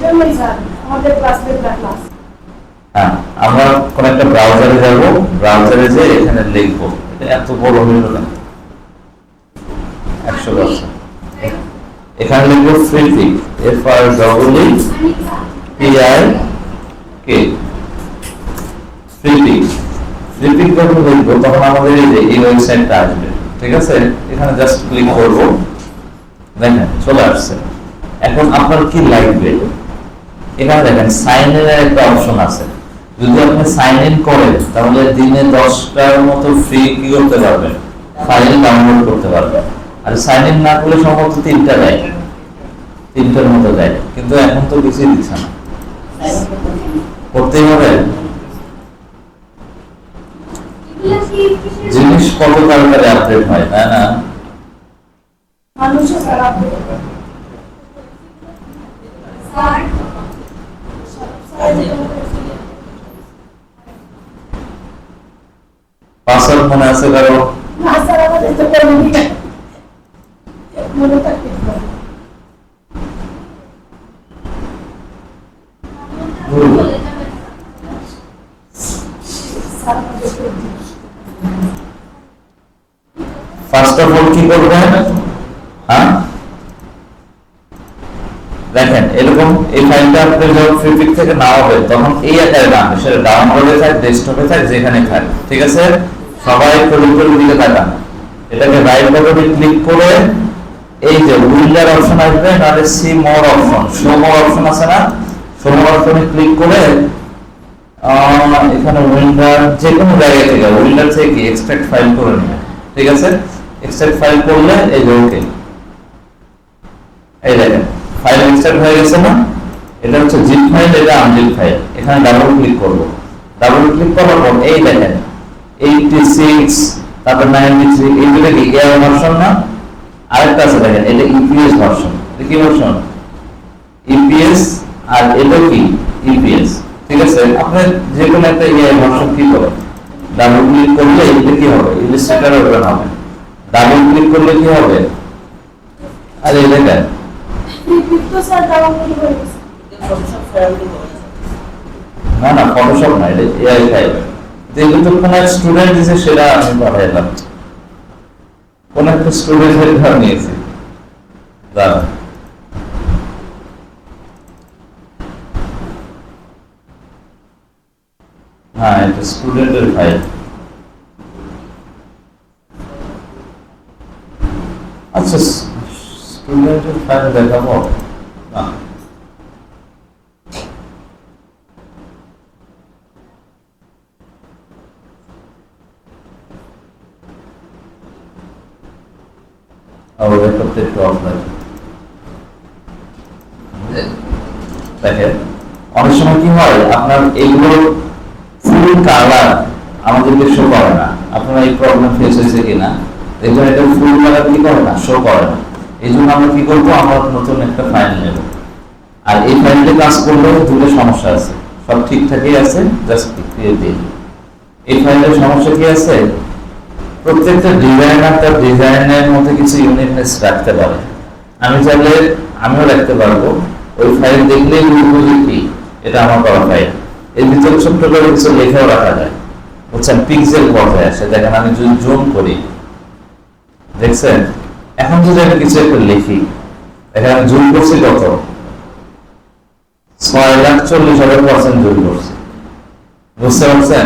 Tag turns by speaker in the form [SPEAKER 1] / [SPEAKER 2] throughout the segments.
[SPEAKER 1] জন্যই স্যার আমাদের class regular class.
[SPEAKER 2] হ্যাঁ, আমরা কোন একটা ব্রাউজারে যাব, ব্রাউজারে যে এখানে লিখবো, এটা এত বড় হইল না 100%। এখানে লিখবো ফ্রিপিক, FREEPIK, ফ্রিপিক। ফ্রিপিক যখন লিখবো তখন আমাদের এই ওয়েবসাইটটা আসবে, ঠিক আছে? এখানে জাস্ট ক্লিক করবো, দেখেন চলে আসছে। এখন আপনার কি লাগবে, এখানে দেখেন সাইন ইন এর একটা অপশন আছে। যদি আপনি সাইন ইন করেন তাহলে দিনে 10টার মতো ফ্রি কি করতে পারবেন, ফাইল ডাউনলোড করতে পারবেন। আর সাইন ইন না করলে সম্ভবত 3টা দেয়, 3টার মতো দেয়, কিন্তু এখন তো কিছুই দিচ্ছে না, করতেই হবে। জিনিস কত তাড়াতাড়ি আপডেট হয়, তাই না?
[SPEAKER 1] মানুষের স্যার আপনি স্যার
[SPEAKER 2] পাসওয়ার্ড মনে আছে কারো?
[SPEAKER 1] না স্যার আমাদের তো মনে থাকে
[SPEAKER 2] ফার্স্ট অফ অল কি করবেন, হ্যাঁ দেখেন এরকম এই ফাইলটা আপনি যখন ফ্রিপিক থেকে নেওয়া হবে তখন এই আকারে নামবে, সেটা ডাউনলোডে থাক, ডেস্কটপে থাক, যেখানে থাক, ঠিক আছে? সবাই করে দিকে তাকান। এটাকে রাইট বাটনে ক্লিক করে এই যে উইন্ডার অপশন আসবে, নাহলে সি মোর অপশন, শো মোর অপশন আছে না, শো মোর অপশনে ক্লিক করে এখানে উইন্ডার যে কোনো জায়গা থেকে উইন্ডার থেকে এক্সট্রাক্ট ফাইল করে নেবেন, ঠিক আছে? এক্সট্রাক্ট ফাইল করলে এই যে ওকে, এই দেখেন ফাইল এক্সট্রাক্ট হয়ে গেছে না? এটা হচ্ছে জিপ ফাইল, এটা আনজিপ ফাইল। এখানে ডাবল ক্লিক করব, ডাবল ক্লিক করার পর এই দেখেন 86, তারপর 93, এইগুলো কি এআর ভার্সন না? আরেকটা আছে দেখেন, এটা ইপিএস ভার্সন। এটা কি ভার্সন? ইপিএস। আর এটা কি ইপিএস, ঠিক আছে? আপনি যে কোনো একটা এআই ভার্সন কি করবেন, ডাবল ক্লিক করলে এটা কি হবে, ইলাস্ট্রেটর ওপেন হবে। ডাবল ক্লিক করলে কি হবে, আর এই দেখেন
[SPEAKER 1] তো স্যার ডাউনলোড হয়ে গেছে।
[SPEAKER 2] না না ফটোশপ না, এটা এআই ফাইল। যেহেতু তো কোন এক স্টুডেন্ট দিছে সেটা আমি পাঠাইলাম, কোন একটা স্টুডেন্টের ঘর নিয়েছি। দাঁড়া, হ্যাঁ এটা স্টুডেন্টের ফাইল। আচ্ছা স্টুডেন্টের ফাইল দেখাবো না, দেখেন অনেক সময় কি হয় আপনার এইগুলো ফুল কালার আমাদেরকে শো করে না। আপনারা এই প্রবলেম ফেস হয়েছে কিনা, দেখবেন এটা ফুল কালার কি করে না, শো করে না। এই জন্য আমরা কি করবো, আমরা নতুন একটা ফাইল নেব। আর এই ফাইলটা কাজ করলেও দুটো সমস্যা আছে, সব ঠিকঠাকই আছে, জাস্ট ক্রিয়েট দিয়ে। এই ফাইলের সমস্যা কি আছে, প্রত্যেকটা ডিজাইনার তার ডিজাইনের মধ্যে কিছু ইউনিকনেস রাখতে পারে। আমি চাইলে আমিও রাখতে পারবো, ওই ফাইল দেখলেই বুঝবো যে কি এটা আমার করা ফাইল। এর ভিতরে ছোট্ট করে কিছু লেখাও রাখা যায়, বুঝছেন? পিক্সেল পর্যায়ে আসে, দেখেন আমি যদি জুম করি, দেখছেন? এখন যদি আমি কিছু একটা লিখি, দেখেন আমি জুম করছি কত, 6,40,000% জুম করছি, বুঝতে পারছেন?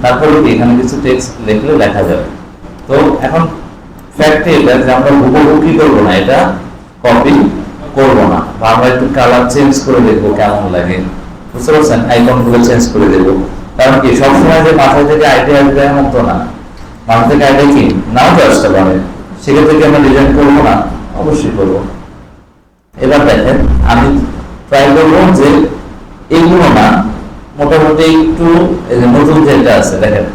[SPEAKER 2] তারপরে কি এখানে কিছু টেক্সট লিখলে লেখা যাবে। তো এখন ফ্যাক্ট এটা যে আমরা হুবহু কি করবো না, এটা কপি করবো না, বা আমরা একটু কালার চেঞ্জ করে দেখবো কেমন লাগে, বুঝতে পারছেন? আইকন গুলো চেঞ্জ করে দেবো। কারণ কি সবসময় যে মাথা থেকে আইডিয়া আসবে এমন তো না, মাথা থেকে আইডিয়া কি নাও তো আসতে পারে, সেক্ষেত্রে কি আমরা ডিজাইন করবো না? অবশ্যই করবো। এবার দেখেন আমি ট্রাই করবো যে এগুলো না, মোটামুটি একটু নতুন যেটা আছে, দেখেন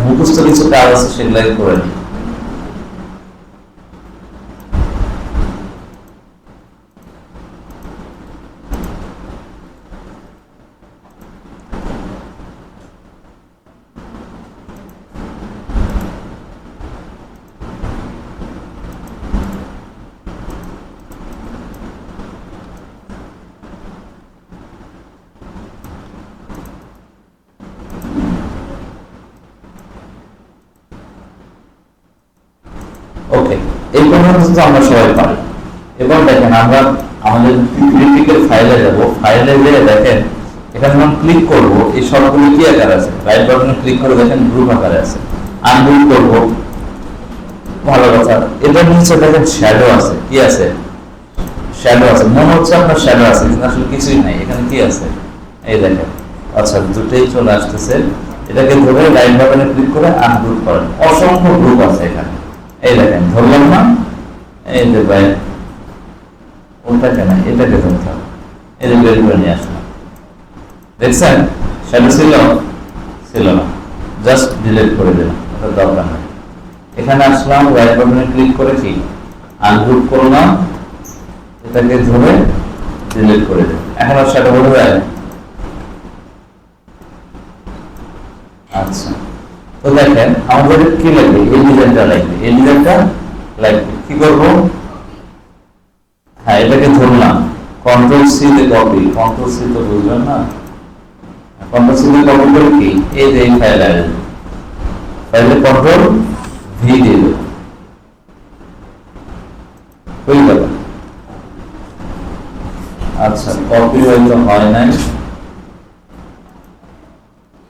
[SPEAKER 2] মুখস্থ কিছু কাজ আছে সেগুলো করে নিই। ওকে, এই পর্যন্ত তো আমরা সবাই পারি। এবার দেখেন আমরা আমাদের ক্রিটিক্যাল ফাইলে যাব, ফাইলে গিয়ে দেখেন এখানে যখন ক্লিক করব এই সবগুলো কি আকারে আছে, রাইট বাটনে ক্লিক করে দেখেন গ্রুপ আকারে আছে, আনগ্রুপ করব, ভালো কথা। এটার নিচে দেখেন শ্যাডো আছে, কি আছে, শ্যাডো আছে, মনে হচ্ছে আপনার শ্যাডো আছে কিন্তু আসলে কিছুই নাই, এখানে কি আছে এই দেখেন, আচ্ছা দুটোই চলে আসতেছে। এটাকে ধরে রাইট বাটনে ক্লিক করে আনগ্রুপ করেন, অসংখ্য গ্রুপ আছে এখানে, এই দেখেন ধরলাম না, এই যে ভাই ওটাকে না এটাকে ধরতে হবে, এই যে বের করে নিয়ে আসলাম, দেখছেন শ্যাডো ছিল না, জাস্ট ডিলিট করে দিলাম, ওটা দরকার নেই। এখানে আসলাম, রাইট বাটনে ক্লিক করে কি আনগ্রুপ করলাম, এটাকে ধরে ডিলিট করে দিলাম, এখন আর শ্যাডো হয়ে যায়। আচ্ছা, তো দেখেন আমাদের কি লাগবে, এই ডিজাইনটা লাগবে, এই ডিজাইনটা লাগবে, কি করব, হ্যাঁ এটাকে ধরলাম, কন্ট্রোল সি তে কপি, কন্ট্রোল সি তো বুঝলেন না, কন্ট্রোল সি তে কপি করে কি এই যে এই ফাইল আসবে, ফাইলে কন্ট্রোল ভি দিয়ে দেব, হয়ে গেল। আচ্ছা কপি হয়তো হয় নাই,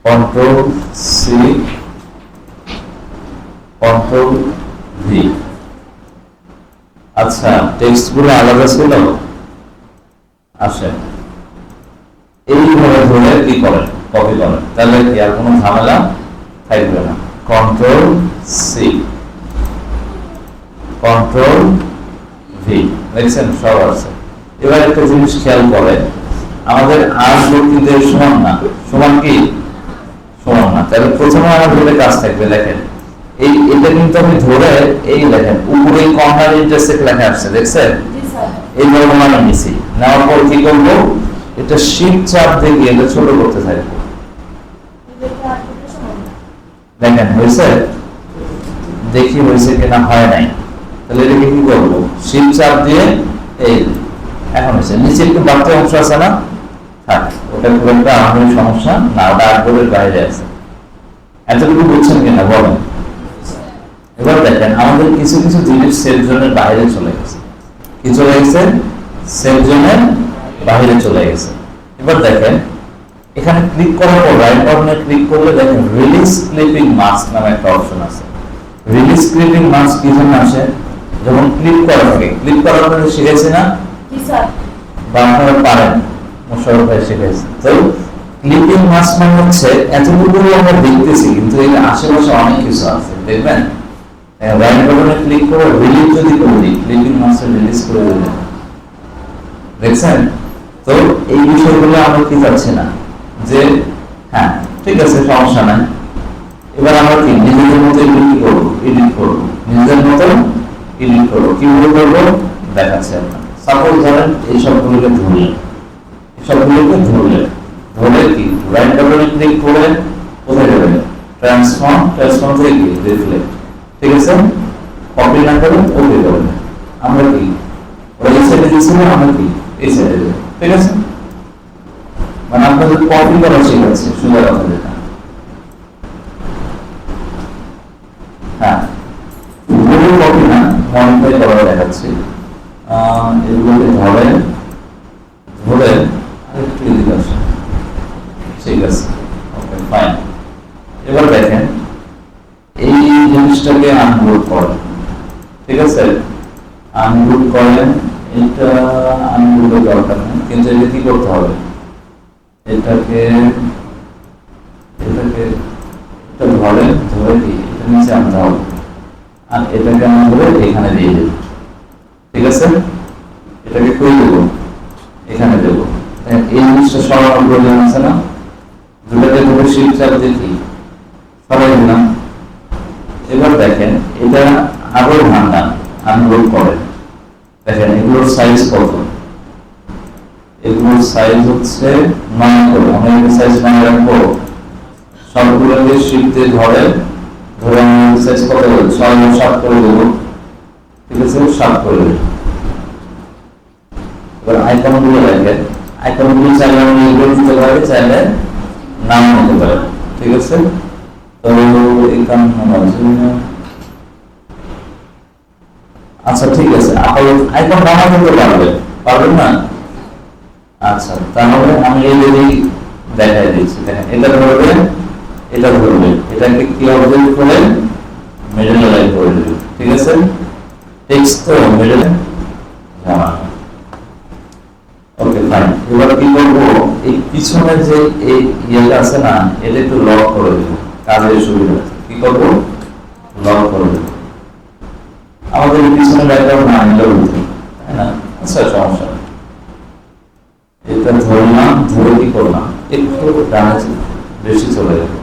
[SPEAKER 2] কন্ট্রোল সি কন্ট্রোল ভি। আচ্ছা টেক্সট গুলো আলাদা ছিল, আসে এইভাবে ধরে কি করেন কপি করেন, তাহলে কি আর কোনো ঝামেলা থাকবে না। কন্ট্রোল সি কন্ট্রোল ভি, দেখছেন সব আছে। এবার একটা জিনিস খেয়াল করেন, আমাদের আর কিন্তু সমান না, সমান কি সমান না, তাহলে প্রথমে আমার ধরে কাজ থাকবে, দেখেন এই এটা কিন্তু আমি ধরে এই দেখেন উপরে কর্নার ইন্টারসেক্ট লেখা আসছে, দেখছেন এই বর্ণমালা নিছি, নেওয়ার পর কি করবো, এটা শিফট চাপ দিয়ে এটা ছোট করতে থাকবো, দেখেন হয়েছে, দেখি হয়েছে কিনা, হয় নাই, তাহলে এটাকে কি করবো, শিফট চাপ দিয়ে এই এখন হয়েছে, নিচে একটু বাড়তি অংশ আছে না, থাক ওটা খুব একটা আমাদের সমস্যা না, ওটা আগ্রহের বাইরে আছে, এতটুকু বুঝছেন কিনা বলেন। এবার দেখেন আমাদের কিছু কিছু জিনিস সেফ জোনের বাইরে চলে গেছে, কি চলে গেছে, সেফ জোনের বাইরে চলে গেছে। এবার দেখেন এখানে ক্লিক করার পর রাইট বাটনে ক্লিক করলে দেখেন রিলিজ ক্লিপিং মাস্ক নামে একটা অপশন আছে। রিলিজ ক্লিপিং মাস্ক কি জন্য আসে, যখন ক্লিক করা থাকে, ক্লিক করার পরে শিখেছি না, বা আপনারা পারেন মোশাররফ ভাই শিখেছে, তো ক্লিপিং মাস্ক মানে হচ্ছে এতটুকু আমরা দেখতেছি কিন্তু এর আশেপাশে অনেক কিছু আছে, দেখবেন রাইট বাটনে ক্লিক করে রিলিজ যদি করে দিই, ক্লিপিং মাস্ক রিলিজ করে দিলেন, দেখছেন। তো এই বিষয়গুলো আমরা কি যাচ্ছে না যে হ্যাঁ ঠিক আছে সমস্যা নাই, এবার আমরা কি নিজেদের মতো এগুলো কি করবো, এডিট করবো, নিজেদের মতো এডিট করবো, কিভাবে করবো দেখাচ্ছে আপনার। সাপোজ ধরেন এই সবগুলোকে ধরলেন, এই সবগুলোকে ধরলেন, ধরে কি রাইট বাটনে ক্লিক করে কোথায় যাবেন, ট্রান্সফর্ম, ট্রান্সফর্ম থেকে কি রিফ্লেক্ট, ঠিক আছে, কপি না করে ওকে করবেন, আমরা কি ওই সাইডে দিয়েছিলাম, আমরা কি এই সাইডে দেব, ঠিক আছে, মানে আপনাদের কপি করা শিখাচ্ছে সুন্দর কথা যেটা, হ্যাঁ পুরো কপি না মডিফাই করা দেখাচ্ছি, এগুলোকে ধরেন, ধরে আরেকটু এদিকে আসেন, ঠিক আছে ওকে ফাইন। এবার দেখেন এই জিনিসটাকে আনগ্রুপ করেন, ঠিক আছে, আনগ্রুপ করেন, এটা আনগ্রুপের দরকার নেই, কিন্তু এটা কি করতে হবে, এটাকে এটাকে এটা ধরেন, ধরে কি এটা নিচে আনতে হবে, আর এটাকে আমরা ধরে এখানে দিয়ে দেব, ঠিক আছে, এটাকে কই দেব, এখানে দেব, এই জিনিসটা সরানোর প্রয়োজন আছে না, দুটাকে ধরে শিফট চাপ দেখি সরাই দিলাম। এবার দেখেন এটা আরো ভাঙান, আনগ্রুপ করেন, দেখেন এগুলোর সাইজ কত, এগুলোর সাইজ হচ্ছে 9 করে, আমরা এর সাইজ 9 রাখবো, সবগুলোকে শিফট দিয়ে ধরে ধরে আমরা সাইজ কত হবে 6 এবং 7 করে দেবো, ঠিক আছে 7 করে দেবো। এবার আইকনগুলো দেখেন, আইকনগুলো চাইলে আমরা এগুলো দিতে পারি, চাইলে নাম নিতে পারি, ঠিক আছে। তো এখানে আচ্ছা ঠিক আছে, আপাতত আইকন নামাতে তো পারবেন না? আচ্ছা তাহলে আমি এই যদি দেখাই দিচ্ছি, দেখেন এটা ধরবেন, এটা ধরবেন, এটাকে কি অবজেক্ট করে মিডল লাইন করে দেবেন, ঠিক আছে? টেক্সট তো মিডল ওকে ফাইন। এবার কি করবো, এই পিছনে যে এই ইয়েটা আছে না, এটা একটু লক করে দেবো, কাজের সুবিধা আছে। কি করবো, লক করে দেবো। আমাদের পিছনে ব্যাকগ্রাউন্ড না নিলে বুঝতে, তাই না? আচ্ছা সমস্যা নেই। এটা ধরলাম, ধরে কি করলাম, একটু ডানে বেশি চলে যাবে,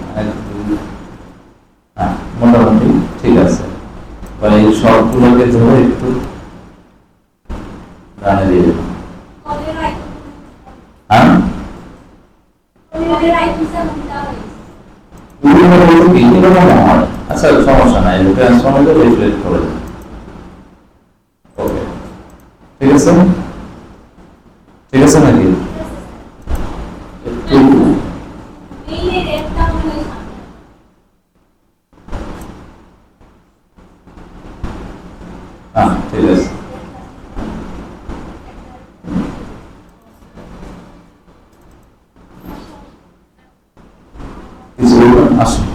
[SPEAKER 2] হ্যাঁ মোটামুটি ঠিক আছে। মানে এই সবগুলোকে ধরে একটু ডানে দিয়ে দেবো। হ্যাঁ আচ্ছা সমস্যা নাই, ট্রান্সফর্মারকে রিফ্লেক্ট করে দেবো। ওকে ঠিক আছে, ঠিক আছে নাকি? একটু হ্যাঁ ঠিক আছে। কিছু আসুন,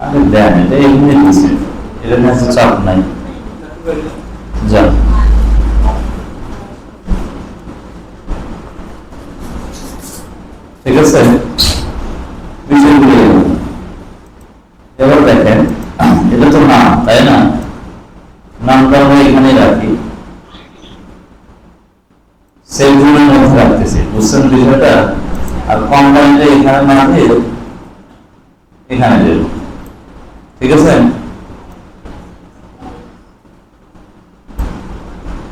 [SPEAKER 2] আরে দেন, এটা এমনি দিচ্ছে, এটা নিয়ে চাপ নাই। যান ঠিক আছে, বিষয়গুলো এবার দেখেন, এটা তো নাম তাই না, নামটা আমরা এখানে রাখি, সেলগুলোর মধ্যে রাখতেছি, বুঝছেন বিষয়টা? আর কোম্পানিটা এখানে না দিয়ে এখানে দেব, ঠিক আছে?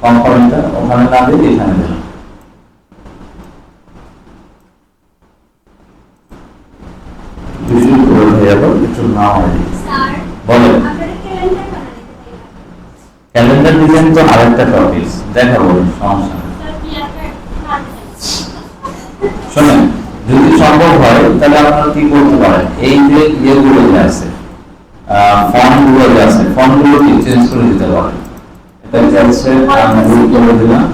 [SPEAKER 2] কোম্পানিটা ওখানে না দিয়ে এখানে দেব। বিষয়গুলো হয়ে যাবো, একটু নাম হয় বলেন। ক্যালেন্ডার ডিজাইন তো আরেকটা টপিক, দেখাবো, সমস্যা নেই। শোনেন, যদি সম্ভব হয় তাহলে আপনারা কি করতে পারেন, এই যে ইয়েগুলো যে আছে, ফন্ট গুলো যে আছে, ফন্ট গুলো কি চেঞ্জ করে দিতে পারেন। এটা যাচ্ছে আমি ভুল করে দিলাম,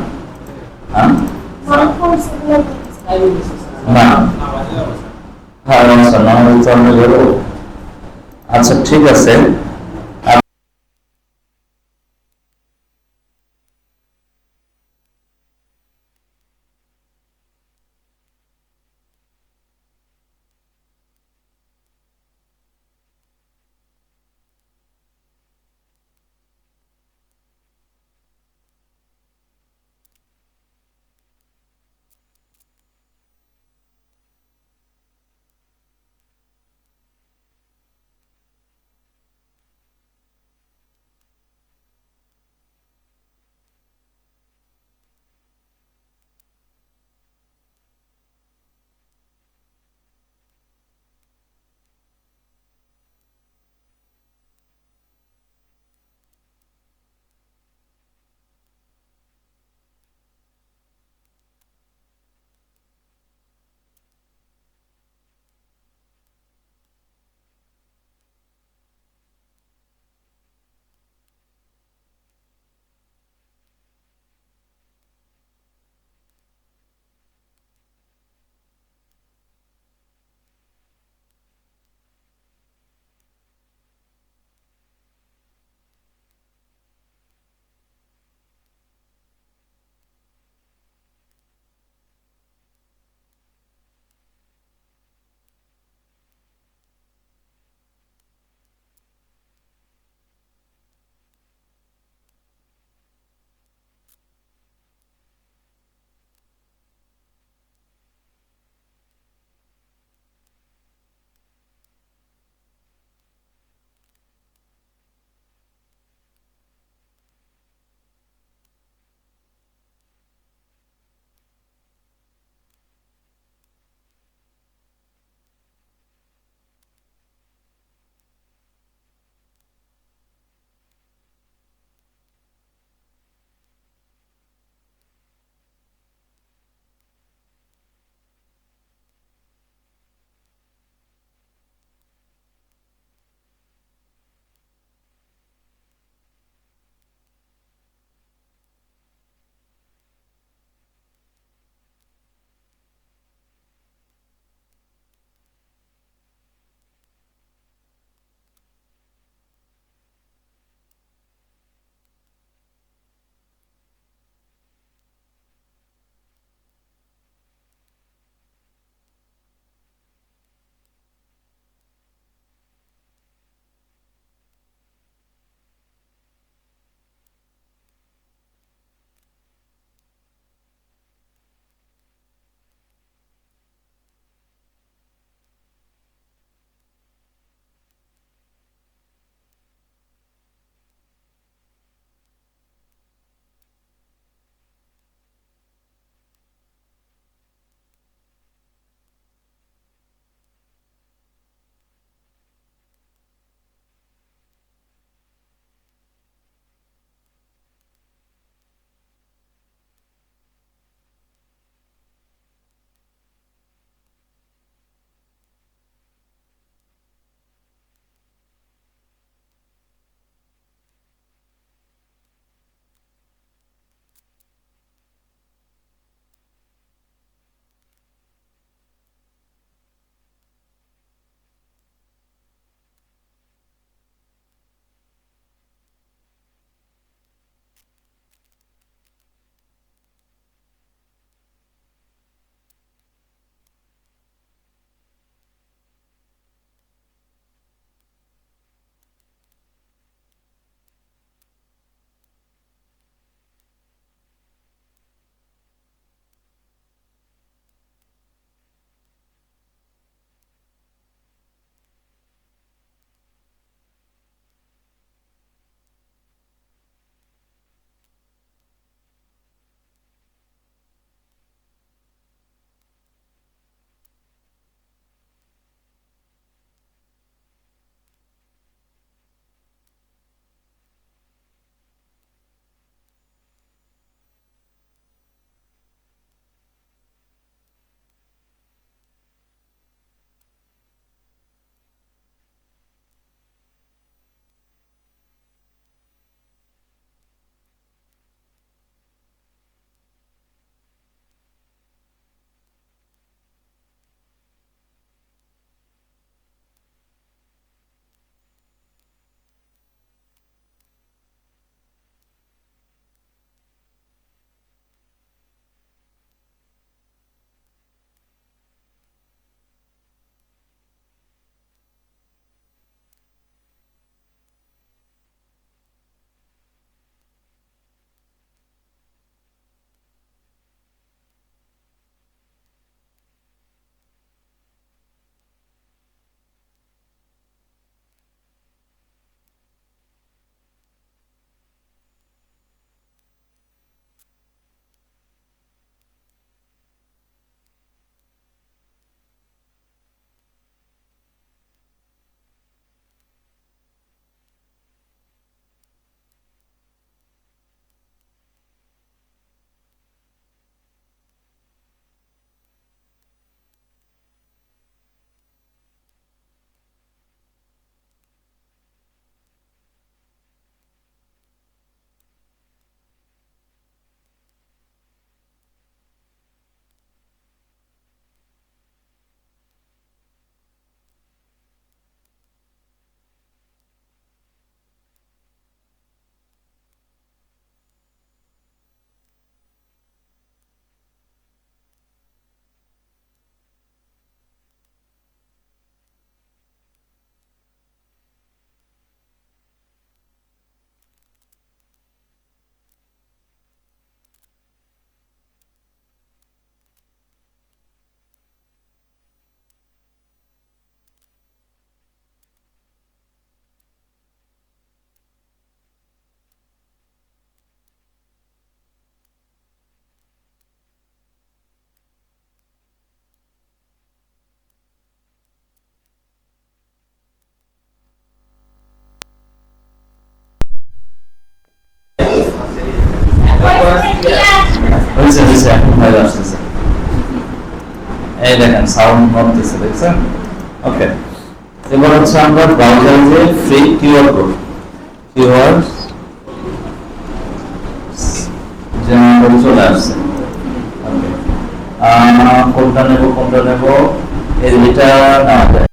[SPEAKER 2] হ্যাঁ না হ্যাঁ আচ্ছা না হলে তো আমরা ধরো, আচ্ছা ঠিক আছে। হয়েছে এখন ফাইল আসতেছে, এই দেখেন সাউন্ড নড়তেছে, দেখছেন? ওকে, এবার হচ্ছে আমরা ব্রাউজারে যে ফ্রি কিওয়ার্ড কোড যেমন চলে আসছে। ওকে, কোনটা নেব এটা নেওয়া যায়।